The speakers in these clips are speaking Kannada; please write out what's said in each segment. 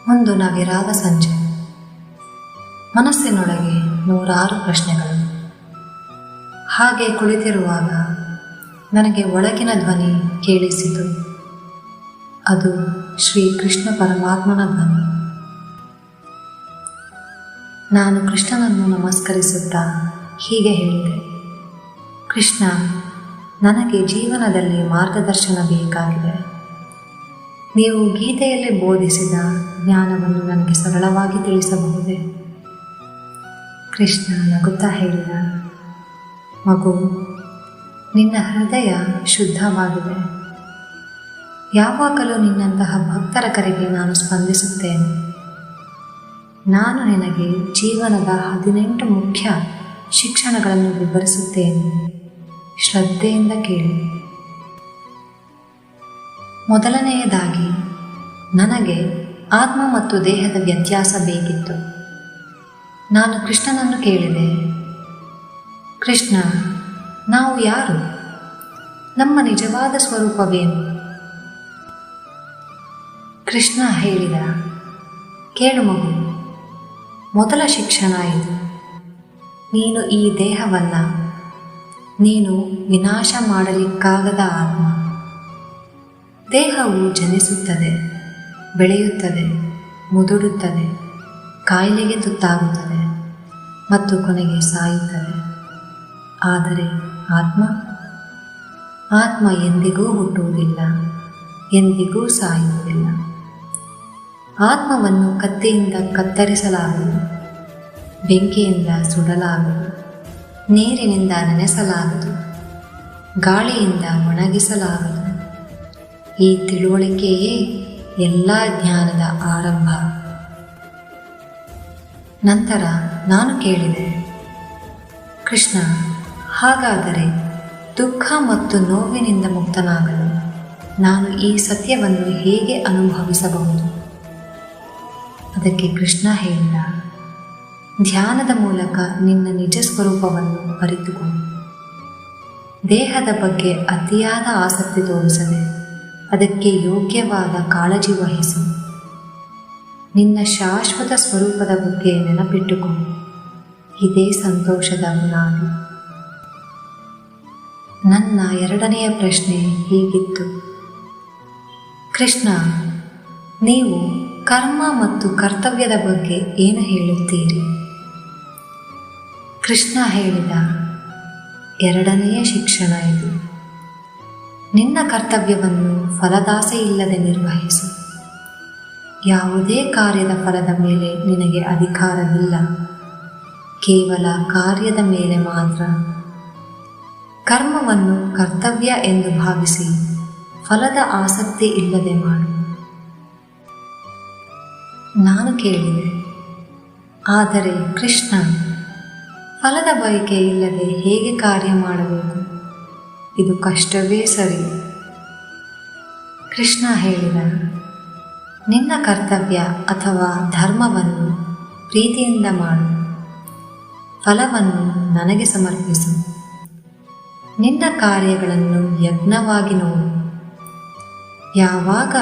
ಒಂದು ನವಿರಾದ ಸಂಜೆ. ಮನಸ್ಸಿನೊಳಗೆ ನೂರಾರು ಪ್ರಶ್ನೆಗಳು. ಹಾಗೆ ಕುಳಿತಿರುವಾಗ ನನಗೆ ಒಳಗಿನ ಧ್ವನಿ ಕೇಳಿಸಿತು. ಅದು ಶ್ರೀ ಕೃಷ್ಣ ಪರಮಾತ್ಮನ ಧ್ವನಿ. ನಾನು ಕೃಷ್ಣನನ್ನು ನಮಸ್ಕರಿಸುತ್ತಾ ಹೀಗೆ ಹೇಳಿದೆ, ಕೃಷ್ಣ, ನನಗೆ ಜೀವನದಲ್ಲಿ ಮಾರ್ಗದರ್ಶನ ಬೇಕಾಗಿದೆ. ನೀವು ಗೀತೆಯಲ್ಲಿ ಬೋಧಿಸಿದ ಜ್ಞಾನವನ್ನು ನನಗೆ ಸರಳವಾಗಿ ತಿಳಿಸಬಹುದೇ? ಕೃಷ್ಣ ನಗುತ್ತಾ ಹೇಳಿದ, ಮಗು, ನಿನ್ನ ಹೃದಯ ಶುದ್ಧವಾಗಿದೆ. ಯಾವಾಗಲೂ ನಿನ್ನಂತಹ ಭಕ್ತರ ಕರೆಗೆ ನಾನು ಸ್ಪಂದಿಸುತ್ತೇನೆ. ನಾನು ನಿನಗೆ ಜೀವನದ 18 ಮುಖ್ಯ ಶಿಕ್ಷಣಗಳನ್ನು ವಿವರಿಸುತ್ತೇನೆ. ಶ್ರದ್ಧೆಯಿಂದ ಕೇಳಿ. ಮೊದಲನೆಯದಾಗಿ, ನನಗೆ ಆತ್ಮ ಮತ್ತು ದೇಹದ ವ್ಯತ್ಯಾಸ ಬೇಕಿತ್ತು. ನಾನು ಕೃಷ್ಣನನ್ನು ಕೇಳಿದೆ, ಕೃಷ್ಣ, ನಾವು ಯಾರು? ನಮ್ಮ ನಿಜವಾದ ಸ್ವರೂಪವೇನು? ಕೃಷ್ಣ ಹೇಳಿದ, ಕೇಳು ಮಗು, ಮೊದಲ ಶಿಕ್ಷಣ ಇದು. ನೀನು ಈ ದೇಹವಲ್ಲ, ನೀನು ವಿನಾಶ ಮಾಡಲಿಕ್ಕಾಗದ ಆತ್ಮ. ದೇಹವು ಜನಿಸುತ್ತದೆ, ಬೆಳೆಯುತ್ತದೆ, ಮುದುಡುತ್ತದೆ, ಕಾಯಿಲೆಗೆ ತುತ್ತಾಗುತ್ತದೆ ಮತ್ತು ಕೊನೆಗೆ ಸಾಯುತ್ತದೆ. ಆದರೆ ಆತ್ಮ ಎಂದಿಗೂ ಹುಟ್ಟುವುದಿಲ್ಲ, ಎಂದಿಗೂ ಸಾಯುವುದಿಲ್ಲ. ಆತ್ಮವನ್ನು ಕತ್ತಿಯಿಂದ ಕತ್ತರಿಸಲಾಗದು, ಬೆಂಕಿಯಿಂದ ಸುಡಲಾಗದು, ನೀರಿನಿಂದ ನೆನೆಸಲಾಗದು, ಗಾಳಿಯಿಂದ ಒಣಗಿಸಲಾಗದು. ಈ ತಿಳುವಳಿಕೆಯೇ ಎಲ್ಲ ಜ್ಞಾನದ ಆರಂಭ. ನಂತರ ನಾನು ಕೇಳಿದೆ, ಕೃಷ್ಣ, ಹಾಗಾದರೆ ದುಃಖ ಮತ್ತು ನೋವಿನಿಂದ ಮುಕ್ತನಾಗಲು ನಾನು ಈ ಸತ್ಯವನ್ನು ಹೇಗೆ ಅನುಭವಿಸಬಹುದು? ಅದಕ್ಕೆ ಕೃಷ್ಣ ಹೇಳಿದ, ಧ್ಯಾನದ ಮೂಲಕ ನಿನ್ನ ನಿಜ ಸ್ವರೂಪವನ್ನು ಅರಿತುಕೋ. ದೇಹದ ಬಗ್ಗೆ ಅತಿಯಾದ ಆಸಕ್ತಿ ತೋರಿಸದೆ ಅದಕ್ಕೆ ಯೋಗ್ಯವಾದ ಕಾಳಜಿ ವಹಿಸು. ನಿನ್ನ ಶಾಶ್ವತ ಸ್ವರೂಪದ ಬಗ್ಗೆ ನೆನಪಿಟ್ಟುಕೋ. ಇದೇ ಸಂತೋಷದ ಬುನಾದಿ. ನನ್ನ ಎರಡನೆಯ ಪ್ರಶ್ನೆ ಹೀಗಿತ್ತು, ಕೃಷ್ಣ, ನೀವು ಕರ್ಮ ಮತ್ತು ಕರ್ತವ್ಯದ ಬಗ್ಗೆ ಏನು ಹೇಳುತ್ತೀರಿ? ಕೃಷ್ಣ ಹೇಳಿದ, ಎರಡನೆಯ ಶಿಕ್ಷಣ ಇದು. ನಿನ್ನ ಕರ್ತವ್ಯವನ್ನು ಫಲದಾಸೆ ಇಲ್ಲದೆ ನಿರ್ವಹಿಸು. ಯಾವುದೇ ಕಾರ್ಯದ ಫಲದ ಮೇಲೆ ನಿನಗೆ ಅಧಿಕಾರವಿಲ್ಲ, ಕೇವಲ ಕಾರ್ಯದ ಮೇಲೆ ಮಾತ್ರ. ಕರ್ಮವನ್ನು ಕರ್ತವ್ಯ ಎಂದು ಭಾವಿಸಿ ಫಲದ ಆಸಕ್ತಿ ಇಲ್ಲದೆ ಮಾಡು. ನಾನು ಕೇಳಿದೆ, ಆದರೆ ಕೃಷ್ಣ, ಫಲದ ಬಯಕೆ ಇಲ್ಲದೆ ಹೇಗೆ ಕಾರ್ಯ ಮಾಡಬೇಕು? ಇದು ಕಷ್ಟವೇ ಸರಿ. ಕೃಷ್ಣ ಹೇಳಿದ, ನಿನ್ನ ಕರ್ತವ್ಯ ಅಥವಾ ಧರ್ಮವನ್ನು ಪ್ರೀತಿಯಿಂದ ಮಾಡು. ಫಲವನ್ನು ನನಗೆ ಸಮರ್ಪಿಸು. ನಿನ್ನ ಕಾರ್ಯಗಳನ್ನು ಯಜ್ಞವಾಗಿ ನೋಡು. ಯಾವಾಗ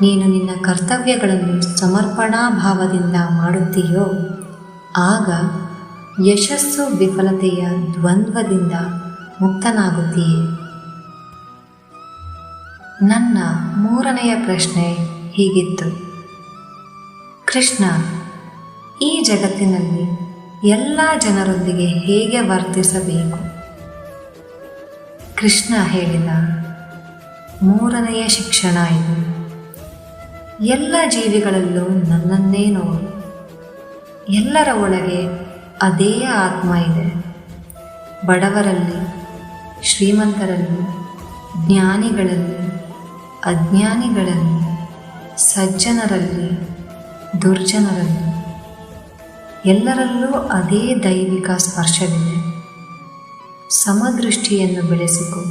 ನೀನು ನಿನ್ನ ಕರ್ತವ್ಯಗಳನ್ನು ಸಮರ್ಪಣಾ ಭಾವದಿಂದ ಮಾಡುತ್ತೀಯೋ ಆಗ ಯಶಸ್ಸು ವಿಫಲತೆಯ ದ್ವಂದ್ವದಿಂದ ಮುಕ್ತನಾಗುತ್ತೀಯೆ. ನನ್ನ ಮೂರನೆಯ ಪ್ರಶ್ನೆ ಹೀಗಿತ್ತು, ಕೃಷ್ಣ, ಈ ಜಗತ್ತಿನಲ್ಲಿ ಎಲ್ಲ ಜನರೊಂದಿಗೆ ಹೇಗೆ ವರ್ತಿಸಬೇಕು? ಕೃಷ್ಣ ಹೇಳಿದ, ಮೂರನೆಯ ಶಿಕ್ಷಣ ಇದು. ಎಲ್ಲ ಜೀವಿಗಳಲ್ಲೂ ನನ್ನನ್ನೇ ನೋಡು. ಎಲ್ಲರ ಒಳಗೆ ಅದೇ ಆತ್ಮ ಇದೆ. ಬಡವರಲ್ಲಿ, ಶ್ರೀಮಂತರಲ್ಲಿ, ಜ್ಞಾನಿಗಳಲ್ಲಿ, ಅಜ್ಞಾನಿಗಳಲ್ಲಿ, ಸಜ್ಜನರಲ್ಲಿ, ದುರ್ಜನರಲ್ಲಿ, ಎಲ್ಲರಲ್ಲೂ ಅದೇ ದೈವಿಕ ಸ್ಪರ್ಶವಿದೆ. ಸಮದೃಷ್ಟಿಯನ್ನು ಬೆಳೆಸಿಕೊ.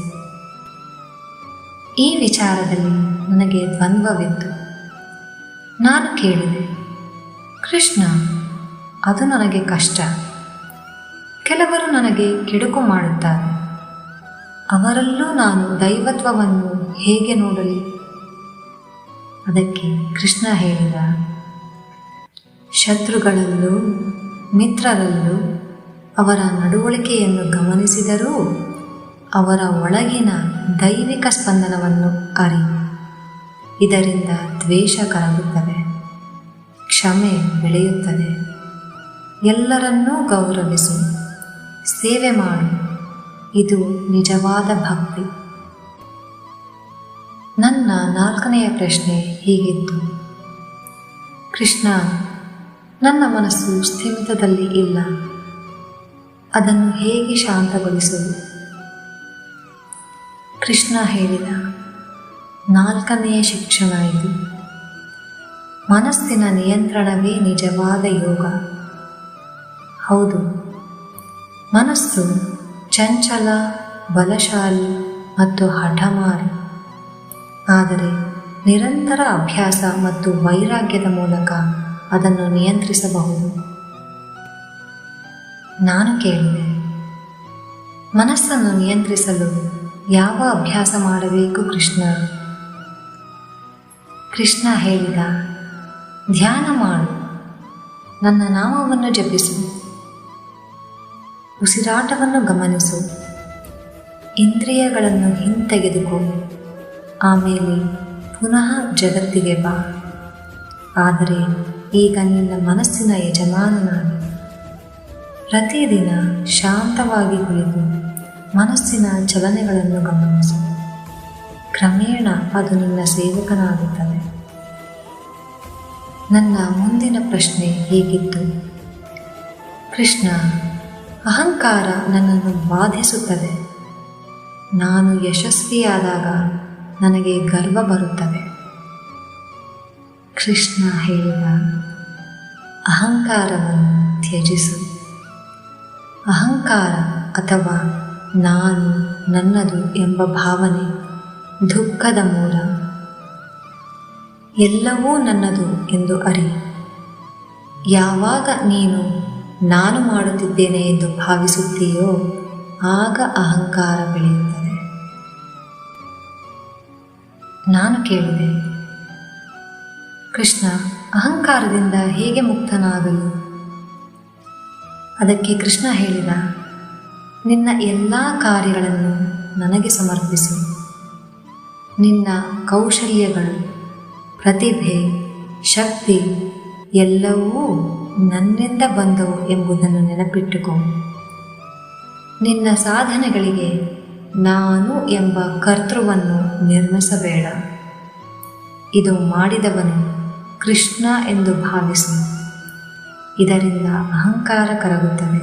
ಈ ವಿಚಾರದಲ್ಲಿ ನನಗೆ ದ್ವಂದ್ವವಿತ್ತು. ನಾನು ಕೇಳಿದೆ, ಕೃಷ್ಣ, ಅದು ನನಗೆ ಕಷ್ಟ. ಕೆಲವರು ನನಗೆ ಕೆಡುಕು ಮಾಡುತ್ತಾರೆ. ಅವರಲ್ಲೂ ನಾನು ದೈವತ್ವವನ್ನು ಹೇಗೆ ನೋಡಲಿ? ಅದಕ್ಕೆ ಕೃಷ್ಣ ಹೇಳಿದ, ಶತ್ರುಗಳಲ್ಲೂ ಮಿತ್ರರಲ್ಲೂ ಅವರ ನಡವಳಿಕೆಯನ್ನು ಗಮನಿಸಿದರೂ ಅವರ ಒಳಗಿನ ದೈವಿಕ ಸ್ಪಂದನವನ್ನು ಅರಿ. ಇದರಿಂದ ದ್ವೇಷ ಕರಗುತ್ತದೆ, ಕ್ಷಮೆ ಬೆಳೆಯುತ್ತದೆ. ಎಲ್ಲರನ್ನೂ ಗೌರವಿಸು, ಸೇವೆ ಮಾಡು. ಇದು ನಿಜವಾದ ಭಕ್ತಿ. ನನ್ನ 4ನೆಯ ಪ್ರಶ್ನೆ ಹೀಗಿತ್ತು: ಕೃಷ್ಣ, ನನ್ನ ಮನಸ್ಸು ಸ್ಥಿಮಿತದಲ್ಲಿ ಇಲ್ಲ, ಅದನ್ನು ಹೇಗೆ ಶಾಂತಗೊಳಿಸುವುದು? ಕೃಷ್ಣ ಹೇಳಿದ 4ನೆಯ ಶಿಕ್ಷಣ ಇದು: ಮನಸ್ಸಿನ ನಿಯಂತ್ರಣವೇ ನಿಜವಾದ ಯೋಗ. ಹೌದು, ಮನಸ್ಸು ಚಂಚಲ, ಬಲಶಾಲಿ ಮತ್ತು ಹಠಮಾರಿ. ಆದರೆ ನಿರಂತರ ಅಭ್ಯಾಸ ಮತ್ತು ವೈರಾಗ್ಯದ ಮೂಲಕ ಅದನ್ನು ನಿಯಂತ್ರಿಸಬಹುದು. ನಾನು ಕೇಳಿದೆ, ಮನಸ್ಸನ್ನು ನಿಯಂತ್ರಿಸಲು ಯಾವ ಅಭ್ಯಾಸ ಮಾಡಬೇಕು ಕೃಷ್ಣ? ಕೃಷ್ಣ ಹೇಳಿದ, ಧ್ಯಾನ ಮಾಡು, ನನ್ನ ನಾಮವನ್ನು ಜಪಿಸು, ಉಸಿರಾಟವನ್ನು ಗಮನಿಸು, ಇಂದ್ರಿಯಗಳನ್ನು ಹಿಂತೆಗೆದುಕೋ, ಆಮೇಲೆ ಪುನಃ ಜಗತ್ತಿಗೆ ಬಾ. ಆದರೆ ಈಗ ನಿನ್ನ ಮನಸ್ಸಿನ ಯಜಮಾನನಾಗಿ ಪ್ರತಿದಿನ ಶಾಂತವಾಗಿ ಕುಳಿತು ಮನಸ್ಸಿನ ಚಲನೆಗಳನ್ನು ಗಮನಿಸು. ಕ್ರಮೇಣ ಅದು ನಿನ್ನ ಸೇವಕನಾಗುತ್ತದೆ. ನನ್ನ ಮುಂದಿನ ಪ್ರಶ್ನೆ ಹೀಗಿತ್ತು: ಕೃಷ್ಣ, ಅಹಂಕಾರ ನನ್ನನ್ನು ಬಾಧಿಸುತ್ತದೆ. ನಾನು ಯಶಸ್ವಿಯಾದಾಗ ನನಗೆ ಗರ್ವ ಬರುತ್ತದೆ. ಕೃಷ್ಣ ಹೇಳಿದ, ಅಹಂಕಾರವನ್ನು ತ್ಯಜಿಸು. ಅಹಂಕಾರ ಅಥವಾ ನಾನು, ನನ್ನದು ಎಂಬ ಭಾವನೆ ದುಃಖದ ಮೂಲ. ಎಲ್ಲವೂ ನನ್ನದು ಎಂದು ಅರಿ. ಯಾವಾಗ ನೀನು ನಾನು ಮಾಡುತ್ತಿದ್ದೇನೆ ಎಂದು ಭಾವಿಸುತ್ತೀಯೋ ಆಗ ಅಹಂಕಾರ ಬೆಳೆಯುತ್ತದೆ. ನಾನು ಕೇಳಿದೆ, ಕೃಷ್ಣ, ಅಹಂಕಾರದಿಂದ ಹೇಗೆ ಮುಕ್ತನಾಗಲು? ಅದಕ್ಕೆ ಕೃಷ್ಣ ಹೇಳಿದ, ನಿನ್ನ ಎಲ್ಲ ಕಾರ್ಯಗಳನ್ನು ನನಗೆ ಸಮರ್ಪಿಸು. ನಿನ್ನ ಕೌಶಲ್ಯಗಳು, ಪ್ರತಿಭೆ, ಶಕ್ತಿ ಎಲ್ಲವೂ ನನ್ನಿಂದ ಬಂದವು ಎಂಬುದನ್ನು ನೆನಪಿಟ್ಟುಕೋ. ನಿನ್ನ ಸಾಧನೆಗಳಿಗೆ ನಾನು ಎಂಬ ಕರ್ತೃವನ್ನು ನಿರ್ಮಿಸಬೇಡ. ಇದು ಮಾಡಿದವನು ಕೃಷ್ಣ ಎಂದು ಭಾವಿಸು. ಇದರಿಂದ ಅಹಂಕಾರ ಕರಗುತ್ತದೆ,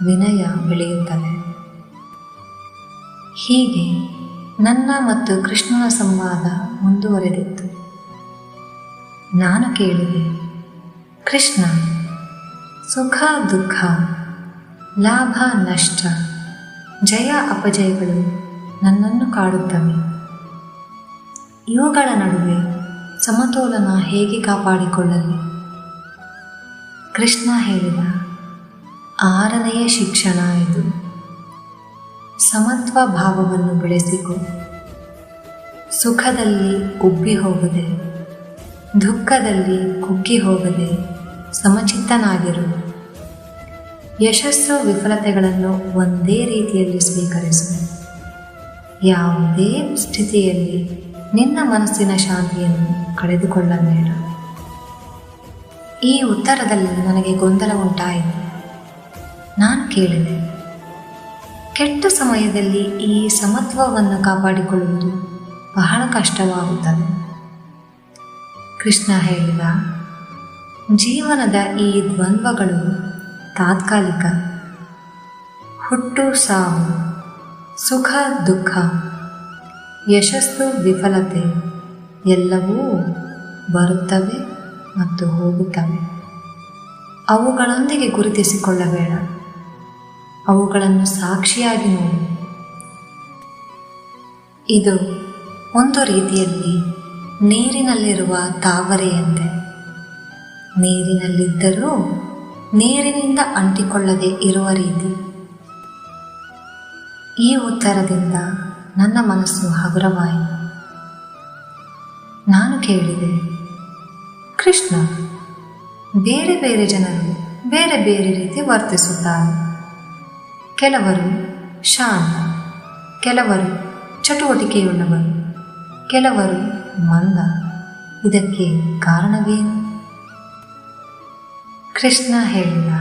ವಿನಯ ಬೆಳೆಯುತ್ತದೆ. ಹೀಗೆ ನನ್ನ ಮತ್ತು ಕೃಷ್ಣನ ಸಂವಾದ ಮುಂದುವರೆದಿತ್ತು. ನಾನು ಕೇಳಿದೆ, ಕೃಷ್ಣ, ಸುಖ ದುಃಖ, ಲಾಭ ನಷ್ಟ, ಜಯ ಅಪಜಯಗಳು ನನ್ನನ್ನು ಕಾಡುತ್ತವೆ. ಇವುಗಳ ನಡುವೆ ಸಮತೋಲನ ಹೇಗೆ ಕಾಪಾಡಿಕೊಳ್ಳಲಿ? ಕೃಷ್ಣ ಹೇಳಿದ 6ನೆಯ ಶಿಕ್ಷಣ ಇದು: ಸಮತ್ವ ಭಾವವನ್ನು ಬೆಳೆಸಿಕೊ. ಸುಖದಲ್ಲಿ ಉಬ್ಬಿ ಹೋಗದೆ, ದುಃಖದಲ್ಲಿ ಕುಗ್ಗಿ ಹೋಗದೆ ಸಮಚಿತ್ತನಾಗಿರು. ಯಶಸ್ಸು ವಿಫಲತೆಗಳನ್ನು ಒಂದೇ ರೀತಿಯಲ್ಲಿ ಸ್ವೀಕರಿಸು. ಯಾವುದೇ ಸ್ಥಿತಿಯಲ್ಲಿ ನಿನ್ನ ಮನಸ್ಸಿನ ಶಾಂತಿಯನ್ನು ಕಳೆದುಕೊಳ್ಳಬೇಡ. ಈ ಉತ್ತರದಲ್ಲಿ ನನಗೆ ಗೊಂದಲ ಉಂಟಾಯಿತು. ನಾನು ಕೇಳಿದೆ, ಕೆಟ್ಟ ಸಮಯದಲ್ಲಿ ಈ ಸಮತ್ವವನ್ನು ಕಾಪಾಡಿಕೊಳ್ಳುವುದು ಬಹಳ ಕಷ್ಟವಾಗುತ್ತದೆ. ಕೃಷ್ಣ ಹೇಳಿದ, ಜೀವನದ ಈ ದ್ವಂದ್ವಗಳು ತಾತ್ಕಾಲಿಕ. ಹುಟ್ಟು ಸಾವು, ಸುಖ ದುಃಖ, ಯಶಸ್ಸು ವಿಫಲತೆ ಎಲ್ಲವೂ ಬರುತ್ತವೆ ಮತ್ತು ಹೋಗುತ್ತವೆ. ಅವುಗಳೊಂದಿಗೆ ಗುರುತಿಸಿಕೊಳ್ಳಬೇಡ. ಅವುಗಳನ್ನು ಸಾಕ್ಷಿಯಾಗಿ ನೋಡು. ಇದು ಒಂದು ರೀತಿಯಲ್ಲಿ ನೀರಿನಲ್ಲಿರುವ ತಾವರೆಯಂತೆ. ನೀರಿನಲ್ಲಿದ್ದರೂ ನೀರಿನಿಂದ ಅಂಟಿಕೊಳ್ಳದೆ ಇರುವ ರೀತಿ. ಈ ಉತ್ತರದಿಂದ ನನ್ನ ಮನಸ್ಸು ಹಗುರವಾಯಿತು. ನಾನು ಕೇಳಿದೆ, ಕೃಷ್ಣ, ಬೇರೆ ಬೇರೆ ಜನರು ಬೇರೆ ಬೇರೆ ರೀತಿ ವರ್ತಿಸುತ್ತಾರೆ. ಕೆಲವರು ಶಾಂತ, ಕೆಲವರು ಚಟುವಟಿಕೆಯುಳ್ಳವರು, ಕೆಲವರು ಮಂದ. ಇದಕ್ಕೆ ಕಾರಣವೇನು? ಕೃಷ್ಣ ಹೇಳಿದ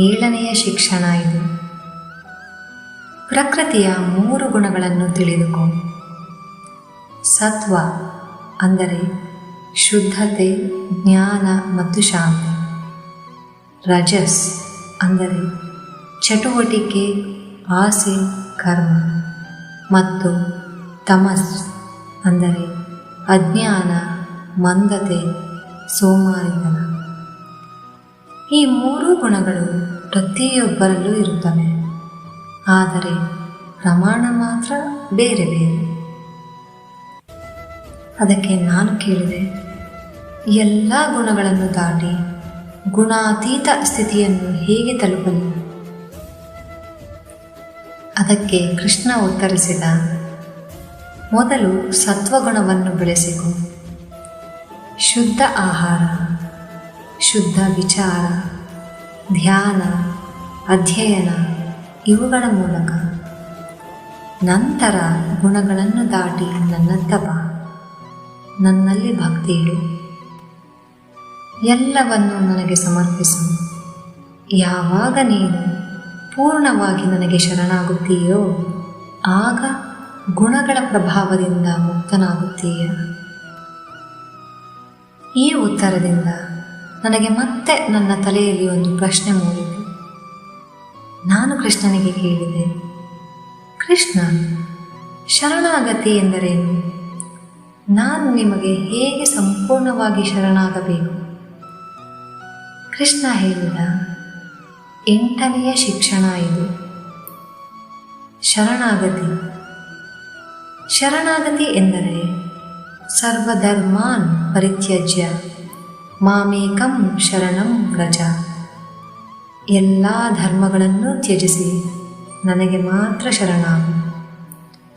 7ನೆಯ ಶಿಕ್ಷಣ ಇದು. ಪ್ರಕೃತಿಯ 3 ಗುಣಗಳನ್ನು ತಿಳಿದುಕೋ. ಸತ್ವ ಅಂದರೆ ಶುದ್ಧತೆ, ಜ್ಞಾನ ಮತ್ತು ಶಾಂತಿ. ರಜಸ್ ಅಂದರೆ ಚಟುವಟಿಕೆ, ಆಸೆ, ಕರ್ಮ. ಮತ್ತು ತಮಸ್ ಅಂದರೆ ಅಜ್ಞಾನ, ಮಂದತೆ, ಸೋಮಾರಿತನ. ಈ 3 ಗುಣಗಳು ಪ್ರತಿಯೊಬ್ಬರಲ್ಲೂ ಇರುತ್ತವೆ, ಆದರೆ ಪ್ರಮಾಣ ಮಾತ್ರ ಬೇರೆ ಬೇರೆ. ಅದಕ್ಕೆ ನಾನು ಕೇಳಿದೆ, ಎಲ್ಲ ಗುಣಗಳನ್ನು ದಾಟಿ ಗುಣಾತೀತ ಸ್ಥಿತಿಯನ್ನು ಹೇಗೆ ತಲುಪಲಿ? ಅದಕ್ಕೆ ಕೃಷ್ಣ ಉತ್ತರಿಸಿದ, ಮೊದಲು ಸತ್ವಗುಣವನ್ನು ಬೆಳೆಸಿಕೊ. ಶುದ್ಧ ಆಹಾರ, ಶುದ್ಧ ವಿಚಾರ, ಧ್ಯಾನ, ಅಧ್ಯಯನ ಇವುಗಳ ಮೂಲಕ ನಂತರ ಗುಣಗಳನ್ನು ದಾಟಿ ನನ್ನತ್ತ ಬಾ. ನನ್ನಲ್ಲಿ ಭಕ್ತಿ ಇಡು. ಎಲ್ಲವನ್ನು ನನಗೆ ಸಮರ್ಪಿಸು. ಯಾವಾಗ ನೀನು ಪೂರ್ಣವಾಗಿ ನನಗೆ ಶರಣಾಗುತ್ತೀಯೋ ಆಗ ಗುಣಗಳ ಪ್ರಭಾವದಿಂದ ಮುಕ್ತನಾಗುತ್ತೀಯ. ಈ ಉತ್ತರದಿಂದ ನನಗೆ ಮತ್ತೆ ನನ್ನ ತಲೆಯಲ್ಲಿ ಒಂದು ಪ್ರಶ್ನೆ ಮೂಡಿತು. ನಾನು ಕೃಷ್ಣನಿಗೆ ಕೇಳಿದೆ, ಕೃಷ್ಣ, ಶರಣಾಗತಿ ಎಂದರೇನು? ನಾನು ನಿಮಗೆ ಹೇಗೆ ಸಂಪೂರ್ಣವಾಗಿ ಶರಣಾಗಬೇಕು? ಕೃಷ್ಣ ಹೇಳಿದ, 8ನೆಯ ಶಿಕ್ಷಣ ಇದು. ಶರಣಾಗತಿ. ಶರಣಾಗತಿ ಎಂದರೆ ಸರ್ವಧರ್ಮಾನ್ ಪರಿತ್ಯಜ್ಯ ಮಾಮೇಕಂ ಶರಣಂ ವ್ರಜ. ಎಲ್ಲ ಧರ್ಮಗಳನ್ನು ತ್ಯಜಿಸಿ ನನಗೆ ಮಾತ್ರ ಶರಣಾಗು.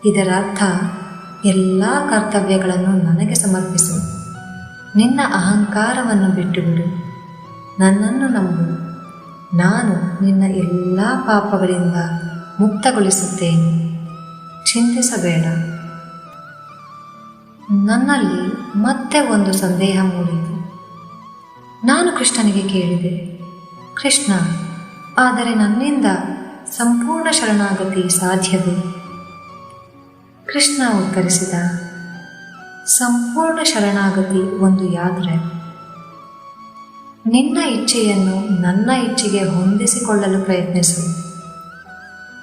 ಇದರ ಅರ್ಥ ಎಲ್ಲ ಕರ್ತವ್ಯಗಳನ್ನು ನನಗೆ ಸಮರ್ಪಿಸು. ನಿನ್ನ ಅಹಂಕಾರವನ್ನು ಬಿಟ್ಟುಬಿಡು. ನನ್ನನ್ನು ನಂಬು. ನಾನು ನಿನ್ನ ಎಲ್ಲ ಪಾಪಗಳಿಂದ ಮುಕ್ತಗೊಳಿಸುತ್ತೇನೆ. ಚಿಂತಿಸಬೇಡ. ನನ್ನಲ್ಲಿ ಮತ್ತೆ ಒಂದು ಸಂದೇಹ ಮೂಡಿತು. ನಾನು ಕೃಷ್ಣನಿಗೆ ಕೇಳಿದೆ, ಕೃಷ್ಣ, ಆದರೆ ನನ್ನಿಂದ ಸಂಪೂರ್ಣ ಶರಣಾಗತಿ ಸಾಧ್ಯವೇ? ಕೃಷ್ಣ ಉತ್ತರಿಸಿದ, ಸಂಪೂರ್ಣ ಶರಣಾಗತಿ ಒಂದು ಯಾತ್ರೆ. ನಿನ್ನ ಇಚ್ಛೆಯನ್ನು ನನ್ನ ಇಚ್ಛೆಗೆ ಹೊಂದಿಸಿಕೊಳ್ಳಲು ಪ್ರಯತ್ನಿಸು.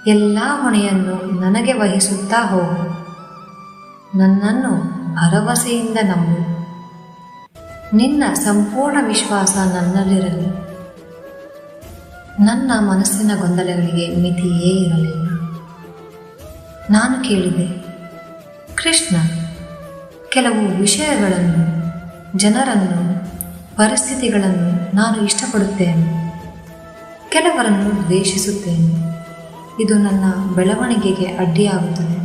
ಎಲ್ಲ ಹೊಣೆಯನ್ನು ನನಗೆ ವಹಿಸುತ್ತಾ ಹೋಗು. ನನ್ನನ್ನು ಭರವಸೆಯಿಂದ ನಂಬು. ನಿನ್ನ ಸಂಪೂರ್ಣ ವಿಶ್ವಾಸ ನನ್ನಲ್ಲಿರಲಿ. ನನ್ನ ಮನಸ್ಸಿನ ಗೊಂದಲಗಳಿಗೆ ಮಿತಿಯೇ ಇರಲಿಲ್ಲ. ನಾನು ಕೇಳಿದೆ, ಕೃಷ್ಣ, ಕೆಲವು ವಿಷಯಗಳನ್ನು, ಜನರನ್ನು, ಪರಿಸ್ಥಿತಿಗಳನ್ನು ನಾನು ಇಷ್ಟಪಡುತ್ತೇನೆ. ಕೆಲವರನ್ನು ದ್ವೇಷಿಸುತ್ತೇನೆ. ಇದು ನನ್ನ ಬೆಳವಣಿಗೆಗೆ ಅಡ್ಡಿಯಾಗುತ್ತದೆ.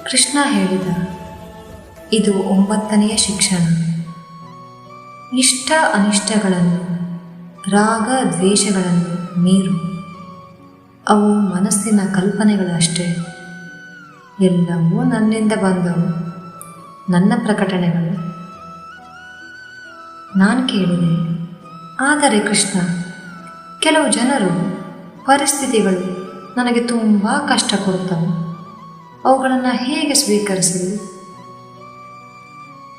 ಕೃಷ್ಣ ಹೇಳಿದ, ಇದು 9ನೆಯ ಶಿಕ್ಷಣ. ಇಷ್ಟ ಅನಿಷ್ಟಗಳನ್ನು, ರಾಗ ದ್ವೇಷಗಳನ್ನು ಮೀರು. ಅವು ಮನಸ್ಸಿನ ಕಲ್ಪನೆಗಳಷ್ಟೇ. ಎಲ್ಲವೂ ನನ್ನಿಂದ ಬಂದವು, ನನ್ನ ಪ್ರಕಟಣೆಗಳು. ನಾನು ಕೇಳಿದೆ, ಆದರೆ ಕೃಷ್ಣ, ಕೆಲವು ಜನರು, ಪರಿಸ್ಥಿತಿಗಳು ನನಗೆ ತುಂಬ ಕಷ್ಟ ಕೊಡುತ್ತವೆ. ಅವುಗಳನ್ನು ಹೇಗೆ ಸ್ವೀಕರಿಸಲಿ?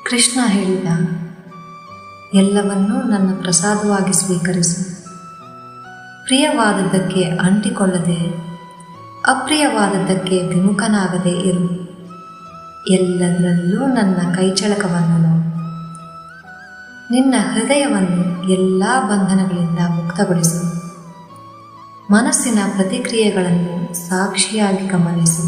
ಕೃಷ್ಣ ಹೇಳಿದ, ಎಲ್ಲವನ್ನೂ ನನ್ನ ಪ್ರಸಾದವಾಗಿ ಸ್ವೀಕರಿಸು. ಪ್ರಿಯವಾದದ್ದಕ್ಕೆ ಅಂಟಿಕೊಳ್ಳದೆ, ಅಪ್ರಿಯವಾದದ್ದಕ್ಕೆ ವಿಮುಖನಾಗದೆ ಇರು. ಎಲ್ಲದರಲ್ಲೂ ನನ್ನ ಕೈಚಳಕವನ್ನು ನೋಡು. ನಿನ್ನ ಹೃದಯವನ್ನು ಎಲ್ಲ ಬಂಧನಗಳಿಂದ ಮುಕ್ತಗೊಳಿಸು. ಮನಸ್ಸಿನ ಪ್ರತಿಕ್ರಿಯೆಗಳನ್ನು ಸಾಕ್ಷಿಯಾಗಿ ಗಮನಿಸು.